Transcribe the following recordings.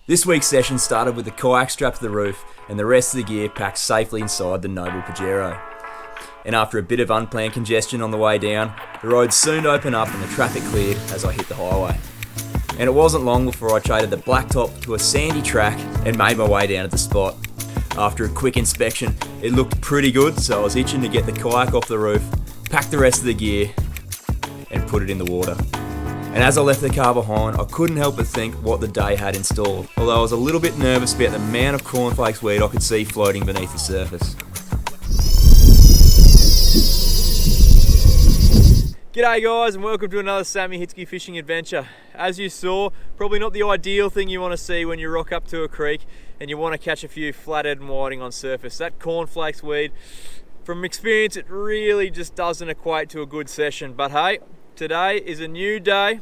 This week's session started with the kayak strapped to the roof and the rest of the gear packed safely inside the Noble Pajero. And after a bit of unplanned congestion on the way down, the roads soon opened up and the traffic cleared as I hit the highway. And it wasn't long before I traded the blacktop to a sandy track and made my way down to the spot. After a quick inspection, it looked pretty good, so I was itching to get the kayak off the roof, pack the rest of the gear, and put it in the water. And as I left the car behind, I couldn't help but think what the day had in store, although I was a little bit nervous about the amount of cornflakes weed I could see floating beneath the surface. G'day guys, and welcome to another Sammy Hitzke fishing adventure. As you saw, probably not the ideal thing you want to see when you rock up to a creek and you want to catch a few flathead and whiting on surface. That cornflakes weed, from experience, it really just doesn't equate to a good session. But hey, today is a new day.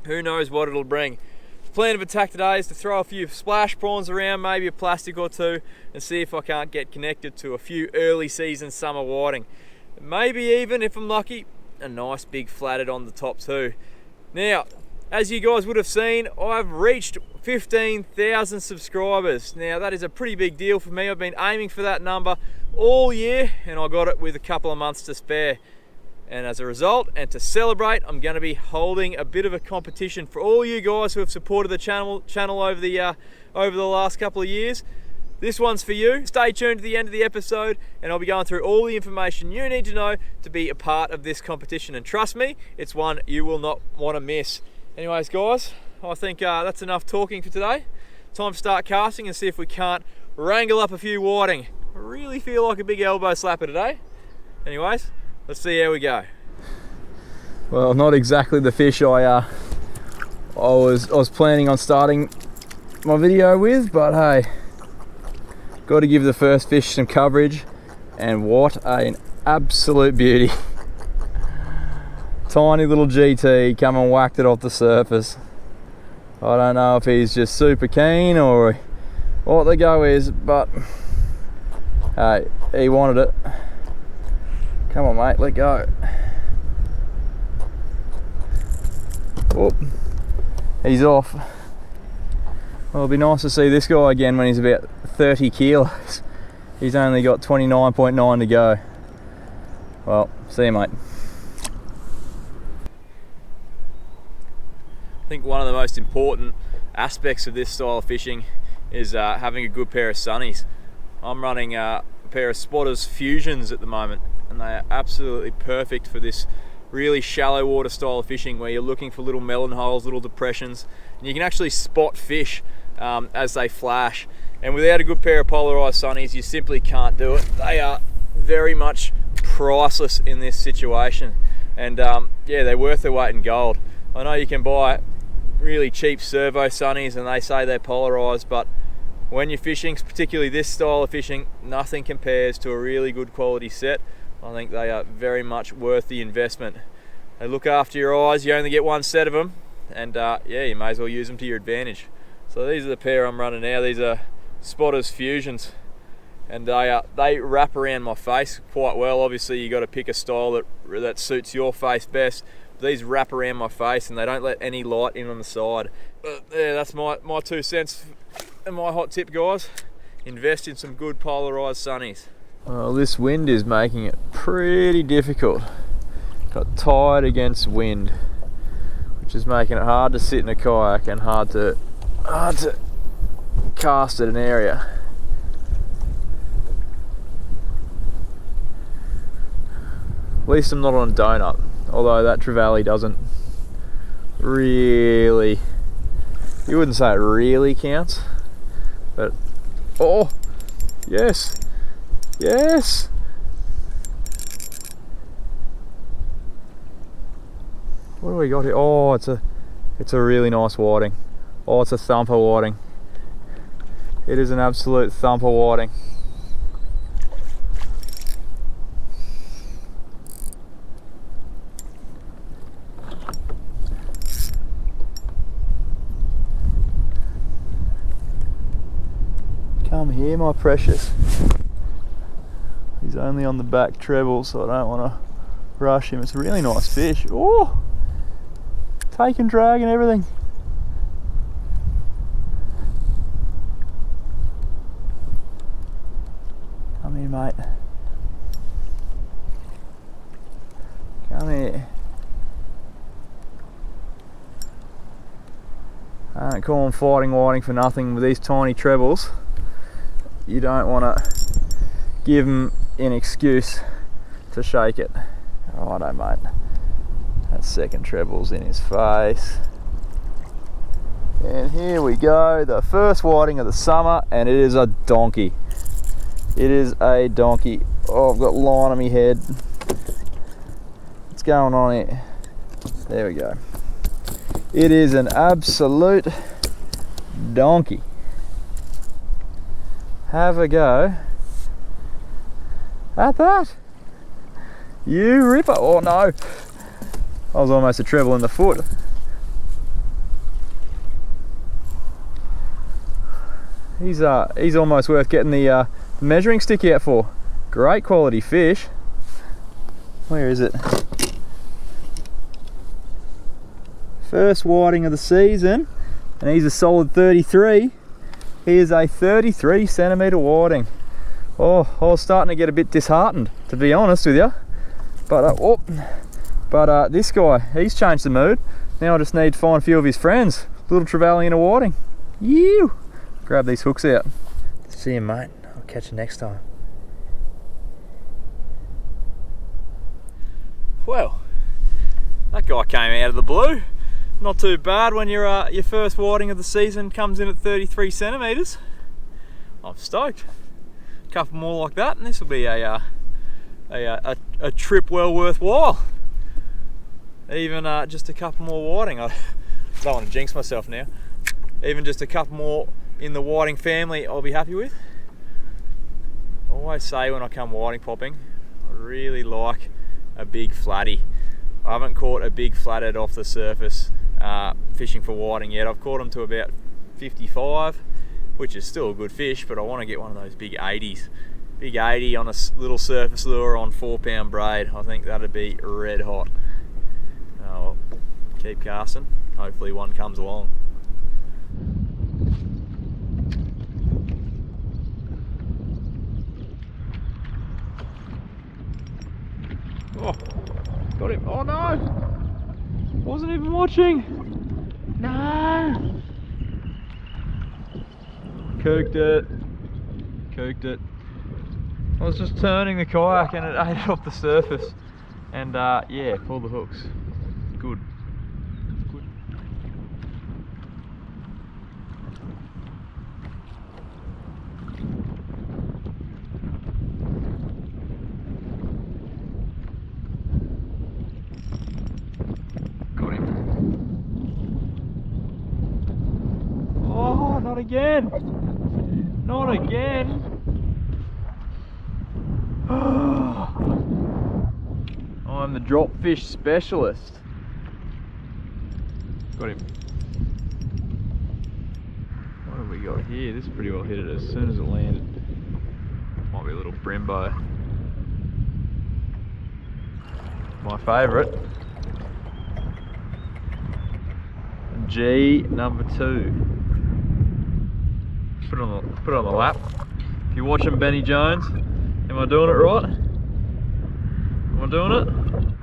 Who knows what it'll bring. The plan of attack today is to throw a few splash prawns around, maybe a plastic or two, and see if I can't get connected to a few early season summer whiting. Maybe even, if I'm lucky, a nice big flathead on the top too. Now, as you guys would have seen, I've reached 15,000 subscribers. Now that is a pretty big deal for me. I've been aiming for that number all year and I got it with a couple of months to spare. And as a result, and to celebrate, I'm going to be holding a bit of a competition for all you guys who have supported the channel over the last couple of years. This one's for you. Stay tuned to the end of the episode and I'll be going through all the information you need to know to be a part of this competition. And trust me, it's one you will not want to miss. Anyways guys, I think that's enough talking for today. Time to start casting and see if we can't wrangle up a few whiting. I really feel like a big elbow slapper today. Anyways, let's see how we go. Well, not exactly the fish I was planning on starting my video with, but hey, got to give the first fish some coverage, and what an absolute beauty. Tiny little GT come and whacked it off the surface. I don't know if he's just super keen or what the go is, but hey, he wanted it. Come on mate, let go. Whoop, he's off. Well, it'll be nice to see this guy again when he's about 30 kilos. He's only got 29.9 to go. Well, see you mate. I think one of the most important aspects of this style of fishing is having a good pair of sunnies. I'm running a pair of Spotters Fusions at the moment, and they are absolutely perfect for this really shallow water style of fishing where you're looking for little melon holes, little depressions, and you can actually spot fish as they flash. And without a good pair of polarized sunnies, you simply can't do it. They are very much priceless in this situation, and yeah, they're worth their weight in gold. I know you can buy really cheap servo sunnies and they say they're polarized, but when you're fishing, particularly this style of fishing, nothing compares to a really good quality set. I think they are very much worth the investment. They look after your eyes. You only get one set of them, and yeah, you may as well use them to your advantage. So these are the pair I'm running now. These are Spotters Fusions, and they wrap around my face quite well. Obviously you got to pick a style that suits your face best. These wrap around my face and they don't let any light in on the side. But yeah, that's my 2 cents and my hot tip guys. Invest in some good polarized sunnies. Well, this wind is making it pretty difficult. Got tide against wind, which is making it hard to sit in a kayak and hard to cast at an area. At least I'm not on a donut, although that trevally doesn't really, you wouldn't say it really counts, but oh yes, yes. What do we got here? Oh, it's a really nice whiting. Oh, it's a thumper whiting. It is an absolute thumper whiting. Come here, my precious. He's only on the back treble, so I don't want to rush him. It's a really nice fish. Oh, take and drag and everything. mate. Come here. I don't call them fighting whiting for nothing with these tiny trebles. You don't want to give them an excuse to shake it. Righto, mate. That second treble's in his face. And here we go, the first whiting of the summer, and it is a donkey. It is a donkey. Oh, I've got line on my head. What's going on here? There we go. It is an absolute donkey. Have a go at that. You ripper. Oh no. I was almost a treble in the foot. He's almost worth getting the measuring stick out for. Great quality fish. Where is it? First whiting of the season, and he's a solid 33. He is a 33 centimetre whiting. Oh, I was starting to get a bit disheartened, to be honest with you. But this guy, he's changed the mood. Now I just need to find a few of his friends. Little trevally and a whiting. You. Grab these hooks out. See you, mate. I'll catch you next time. Well, that guy came out of the blue. Not too bad when your first whiting of the season comes in at 33 centimetres. I'm stoked. A couple more like that, and this will be a trip well worthwhile. Even just a couple more whiting. I don't want to jinx myself now. Even just a couple more in the whiting family, I'll be happy with. I always say when I come whiting popping, I really like a big flatty. I haven't caught a big flathead off the surface fishing for whiting yet. I've caught them to about 55, which is still a good fish, but I want to get one of those big 80s. Big 80 on a little surface lure on 4-pound braid. I think that'd be red hot. Oh, well, keep casting. Hopefully one comes along. Oh, got him. Oh no! Wasn't even watching. No! Cooked it. Cooked it. I was just turning the kayak and it ate it off the surface. And yeah, pulled the hooks. Good. Good. Got him. Oh, not again. Not again. I'm the drop fish specialist. Got him. What have we got here? This pretty well hit it as soon as it landed. Might be a little Brembo. My favourite. G number 2. Put it on the lap. If you're watching Benny Jones, am I doing it right? Am I doing it?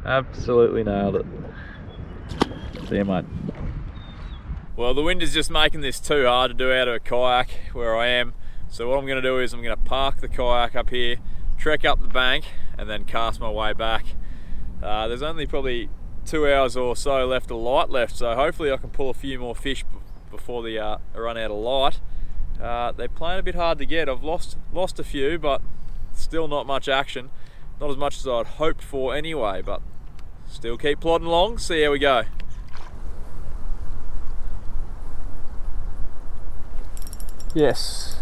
Absolutely nailed it. See you, mate. Well, the wind is just making this too hard to do out of a kayak where I am. So what I'm going to do is I'm going to park the kayak up here, trek up the bank, and then cast my way back. There's only probably 2 hours or so left of light left, so hopefully I can pull a few more fish before they run out of light. They're playing a bit hard to get. I've lost a few, but still not much action. Not as much as I'd hoped for anyway, but still keep plodding along, see how we go. Yes.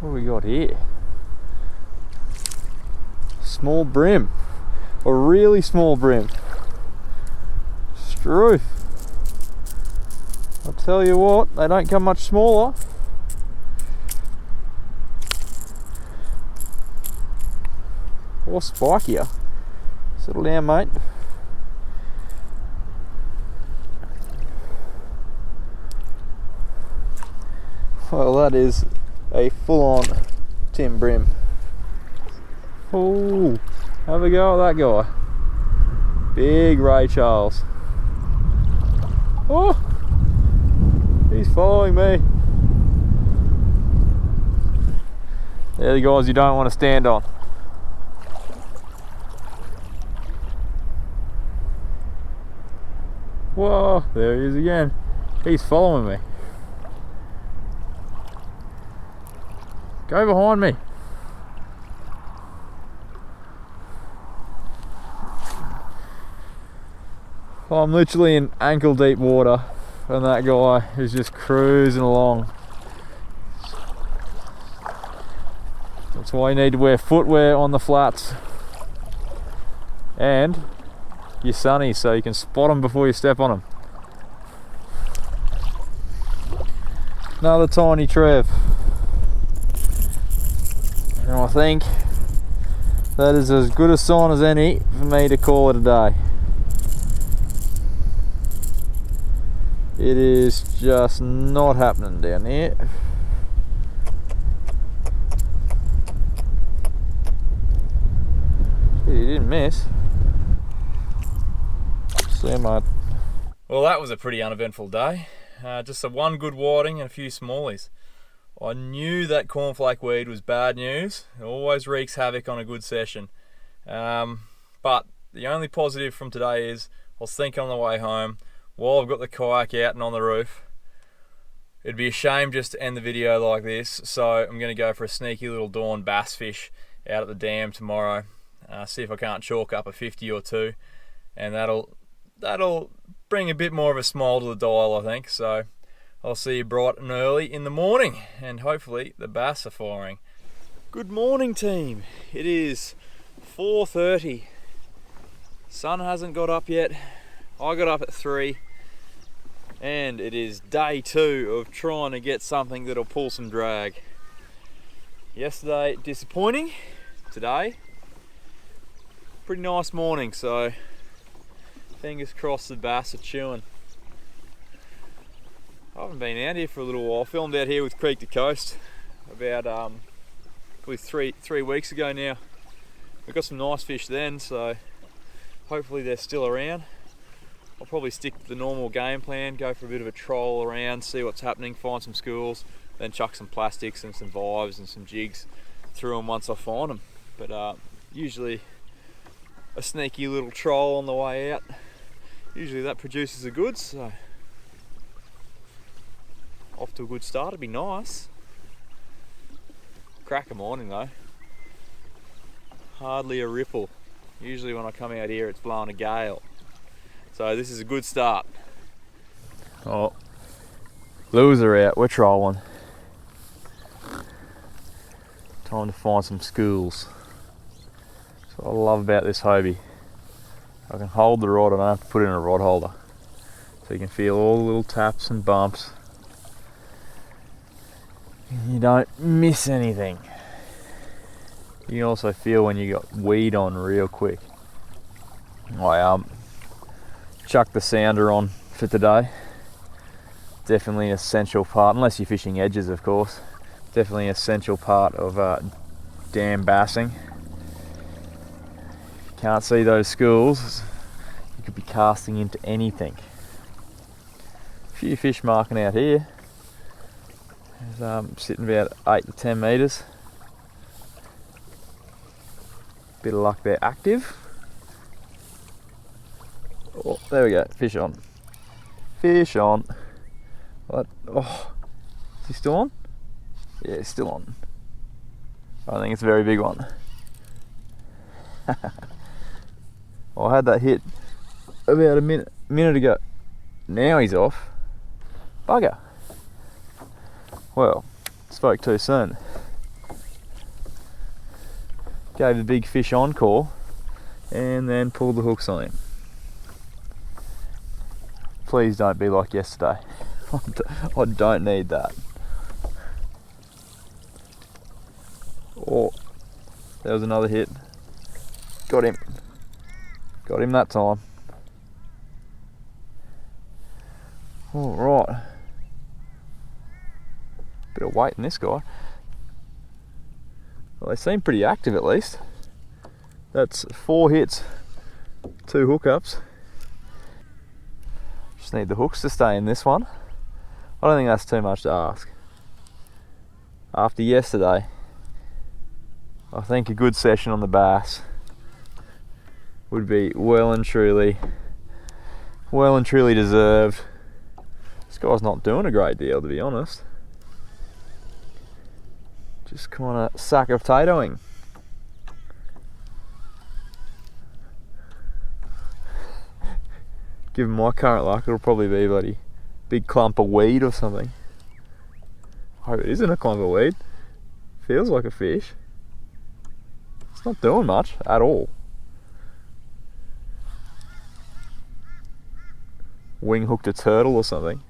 What have we got here? Small brim. A really small brim. Struth. I'll tell you what, they don't come much smaller. Or spikier. Settle down, mate. Well, that is a full-on Tim Brim. Oh, have a go at that guy. Big Ray Charles. Oh, he's following me. They're the guys you don't want to stand on. Whoa, there he is again. He's following me. Go behind me. I'm literally in ankle deep water and that guy is just cruising along. That's why you need to wear footwear on the flats and your sunnies so you can spot them before you step on them. Another tiny Trev. And I think that is as good a sign as any for me to call it a day. It is just not happening down here. He didn't miss. See, mate. Well, that was a pretty uneventful day. Just one good whiting and a few smallies. I knew that cornflake weed was bad news. It always wreaks havoc on a good session. But the only positive from today is I was thinking on the way home, while I've got the kayak out and on the roof, it'd be a shame just to end the video like this, so I'm going to go for a sneaky little dawn bass fish out at the dam tomorrow. See if I can't chalk up a 50 or two, and that'll bring a bit more of a smile to the dial, I think. So I'll see you bright and early in the morning, and hopefully the bass are firing. Good morning, team. It is 4:30. Sun hasn't got up yet. I got up at 3, and it is day 2 of trying to get something that'll pull some drag. Yesterday, disappointing. Today, pretty nice morning, so fingers crossed the bass are chewing. I haven't been out here for a little while. I filmed out here with Creek to Coast about probably three weeks ago now. We got some nice fish then, so hopefully they're still around. I'll probably stick to the normal game plan, go for a bit of a troll around, see what's happening, find some schools, then chuck some plastics and some vibes and some jigs through them once I find them. But usually a sneaky little troll on the way out, usually that produces the goods, so off to a good start. It'd be nice. Cracker morning though. Hardly a ripple. Usually when I come out here it's blowing a gale. So this is a good start. Oh, lures are out, we're trolling. Time to find some schools. That's what I love about this Hobie. I can hold the rod, I don't have to put it in a rod holder. So you can feel all the little taps and bumps. You don't miss anything. You can also feel when you got weed on real quick. I chucked the sounder on for today. Definitely an essential part, unless you're fishing edges of course. Definitely an essential part of dam bassing. If you can't see those schools, you could be casting into anything. A few fish marking out here. There's, sitting about 8 to 10 metres. Bit of luck they're active. Oh, there we go, fish on. Fish on. What? Oh, is he still on? Yeah, he's still on. I think it's a very big one. Well, I had that hit about a minute ago. Now he's off. Bugger. Well, spoke too soon. Gave the big fish on call and then pulled the hooks on him. Please don't be like yesterday. I don't need that. Oh, there was another hit. Got him. Got him that time. All right. Bit of weight in this guy. Well, they seem pretty active at least. That's 4 hits, 2 hookups. Just need the hooks to stay in this one. I don't think that's too much to ask. After yesterday, I think a good session on the bass would be well and truly deserved. This guy's not doing a great deal, to be honest. Just kind of sack of potatoing. Given my current luck, it'll probably be a bloody big clump of weed or something. I hope it isn't a clump of weed. Feels like a fish. It's not doing much at all. Wing hooked a turtle or something.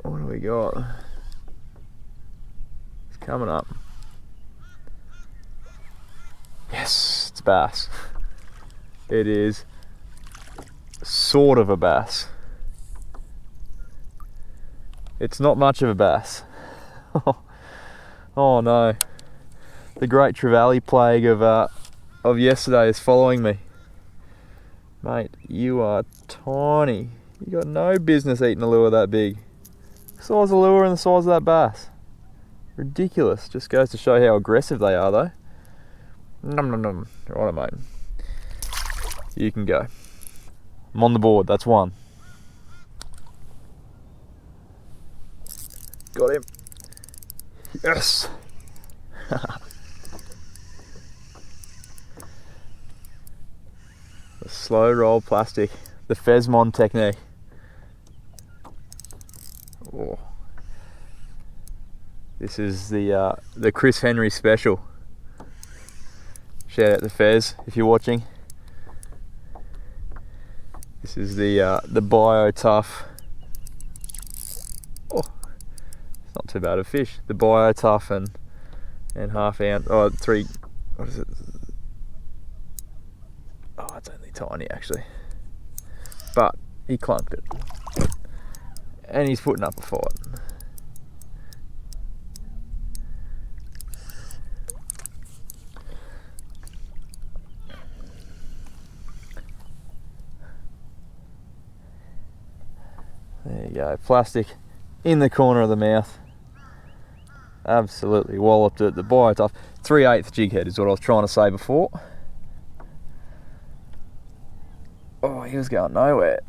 What do we got? It's coming up. Yes, it's a bass. It is sort of a bass. It's not much of a bass. Oh no. The great trevally plague of yesterday is following me. Mate, you are tiny. You got no business eating a lure that big. The size of the lure and the size of that bass. Ridiculous. Just goes to show how aggressive they are though. Nom nom nom. Righto mate. You can go. I'm on the board, that's 1. Got him. Yes! The slow roll plastic. The Fesmon technique. Oh. This is the Chris Henry special. Shout out to Fez if you're watching. This is the Bio Tough. Oh, it's not too bad a fish. The Bio Tough and half ounce. Oh, 3. What is it? Oh, it's only tiny actually. But he clunked it, and he's putting up a fight. There you go, plastic in the corner of the mouth. Absolutely walloped it. The Bio Tough 3/8 jig head is what I was trying to say before. Oh, he was going nowhere.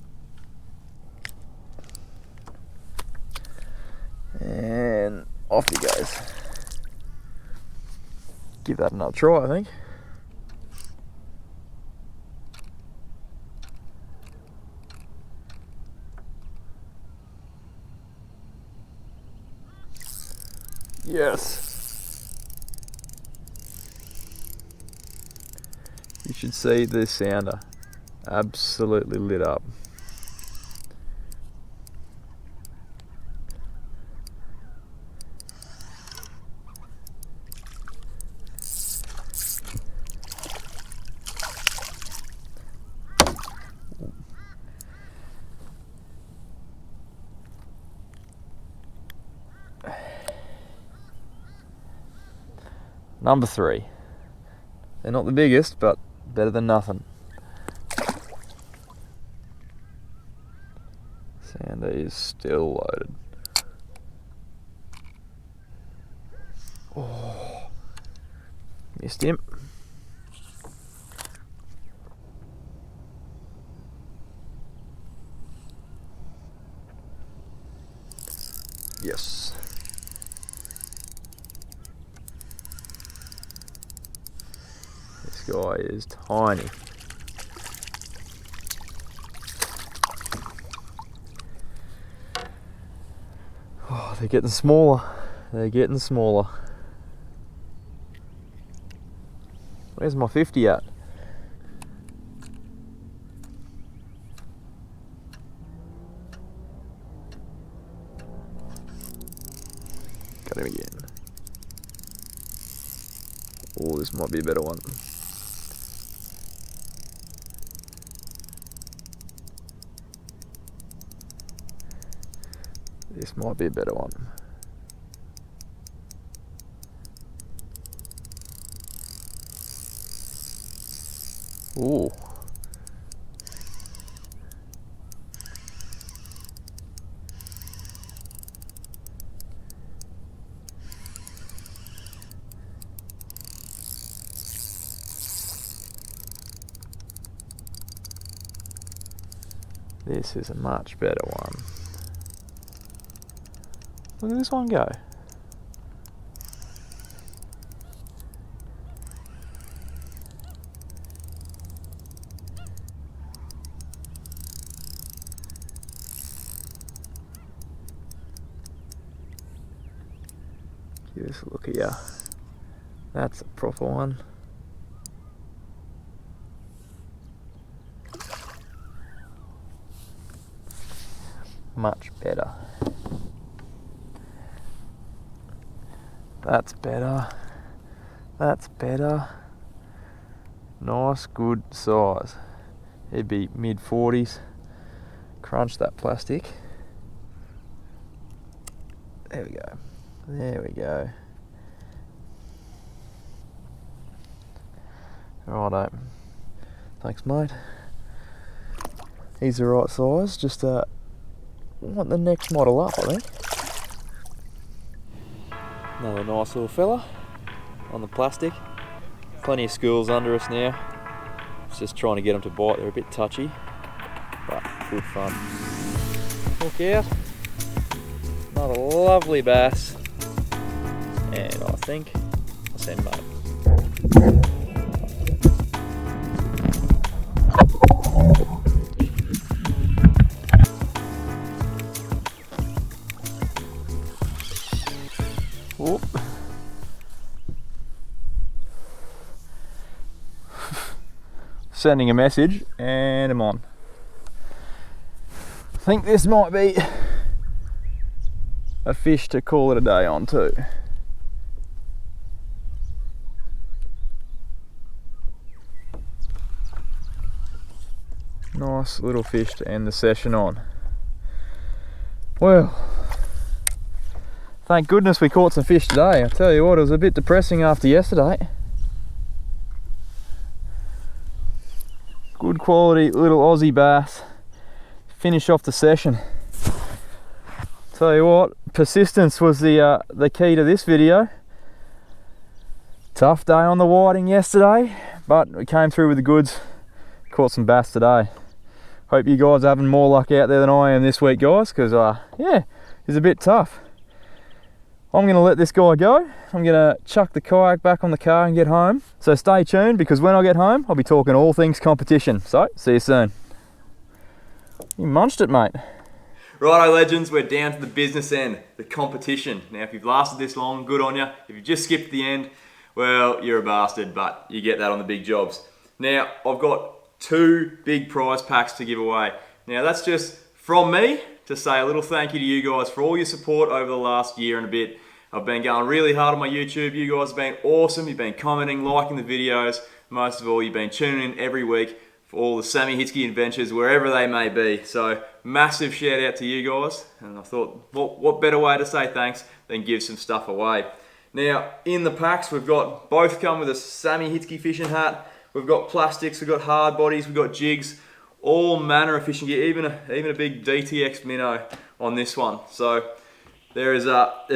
And off he goes. Give that another try, I think. Yes. You should see this sounder. Absolutely lit up. Number 3. They're not the biggest, but better than nothing. Sounder is still loaded. Oh, missed him. Yes. This guy is tiny. Oh, they're getting smaller. They're getting smaller. Where's my 50 at? Got him again. Oh, this might be a better one. This might be a better one. Ooh. This is a much better one. Look at this one go. Give us a look here. That's a proper one. Much better. That's better. That's better. Nice, good size. It'd be mid-40s. Crunch that plastic. There we go. There we go. Righto. Thanks, mate. He's the right size. Just want the next model up, I think. Another nice little fella on the plastic. Plenty of schools under us now. It's just trying to get them to bite. They're a bit touchy, but good fun. Hook out. Another lovely bass. And I think I'll send mate. Whoop. Sending a message and I'm on. I think this might be a fish to call it a day on too. Nice little fish to end the session on. Well, thank goodness we caught some fish today. I tell you what, it was a bit depressing after yesterday. Good quality little Aussie bass. Finish off the session. Tell you what, persistence was the key to this video. Tough day on the whiting yesterday, but we came through with the goods. Caught some bass today. Hope you guys are having more luck out there than I am this week, guys, because yeah, it's a bit tough. I'm going to let this guy go. I'm going to chuck the kayak back on the car and get home. So stay tuned, because when I get home, I'll be talking all things competition. So, see you soon. You munched it, mate. Righto, legends, we're down to the business end, the competition. Now, if you've lasted this long, good on you. If you've just skipped the end, well, you're a bastard, but you get that on the big jobs. Now, I've got 2 big prize packs to give away. Now, that's just from me to say a little thank you to you guys for all your support over the last year and a bit. I've been going really hard on my YouTube. You guys have been awesome. You've been commenting, liking the videos. Most of all, you've been tuning in every week for all the Sammy Hitzke adventures, wherever they may be. So, massive shout out to you guys. And I thought, what better way to say thanks than give some stuff away. Now, in the packs, we've got, both come with a Sammy Hitzke fishing hat. We've got plastics, we've got hard bodies, we've got jigs, all manner of fishing gear, even a big DTX minnow on this one. So there's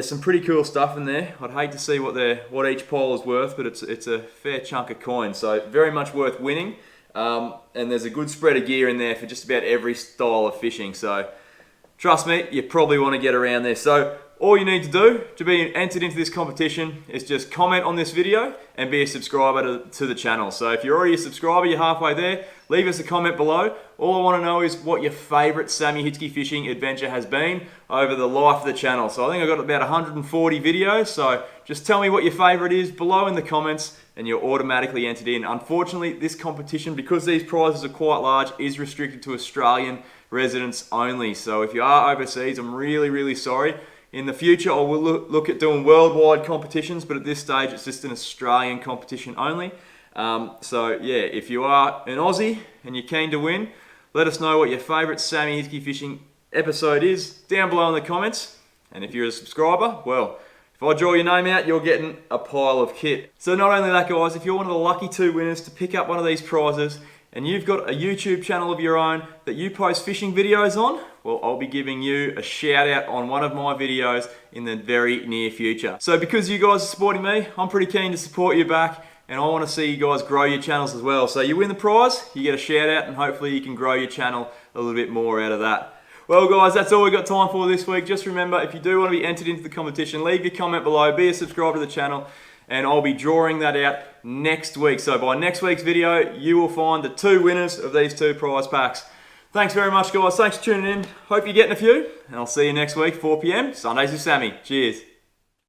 some pretty cool stuff in there. I'd hate to see what each pile is worth, but it's a fair chunk of coin. So very much worth winning. And there's a good spread of gear in there for just about every style of fishing. So trust me, you probably want to get around there. So all you need to do to be entered into this competition is just comment on this video and be a subscriber to the channel. So if you're already a subscriber, you're halfway there, leave us a comment below. All I want to know is what your favourite Sammy Hitzke fishing adventure has been over the life of the channel. So I think I've got about 140 videos, so just tell me what your favourite is below in the comments and you're automatically entered in. Unfortunately, this competition, because these prizes are quite large, is restricted to Australian residents only. So if you are overseas, I'm really, really sorry. In the future, I will look at doing worldwide competitions, but at this stage, it's just an Australian competition only. So yeah, if you are an Aussie and you're keen to win, let us know what your favourite Sammy Hitzke fishing episode is down below in the comments. And if you're a subscriber, well, If I draw your name out, you're getting a pile of kit. So not only that, guys, if you're one of the lucky 2 winners to pick up one of these prizes, and you've got a YouTube channel of your own that you post fishing videos on, well, I'll be giving you a shout out on one of my videos in the very near future. So because you guys are supporting me, I'm pretty keen to support you back, and I want to see you guys grow your channels as well. So you win the prize, you get a shout out, and hopefully you can grow your channel a little bit more out of that. Well guys, that's all we've got time for this week. Just remember, if you do want to be entered into the competition, leave your comment below, be a subscriber to the channel, and I'll be drawing that out next week. So by next week's video, you will find the 2 winners of these 2 prize packs. Thanks very much, guys. Thanks for tuning in. Hope you're getting a few, and I'll see you next week, 4 PM, Sundays with Sammy. Cheers.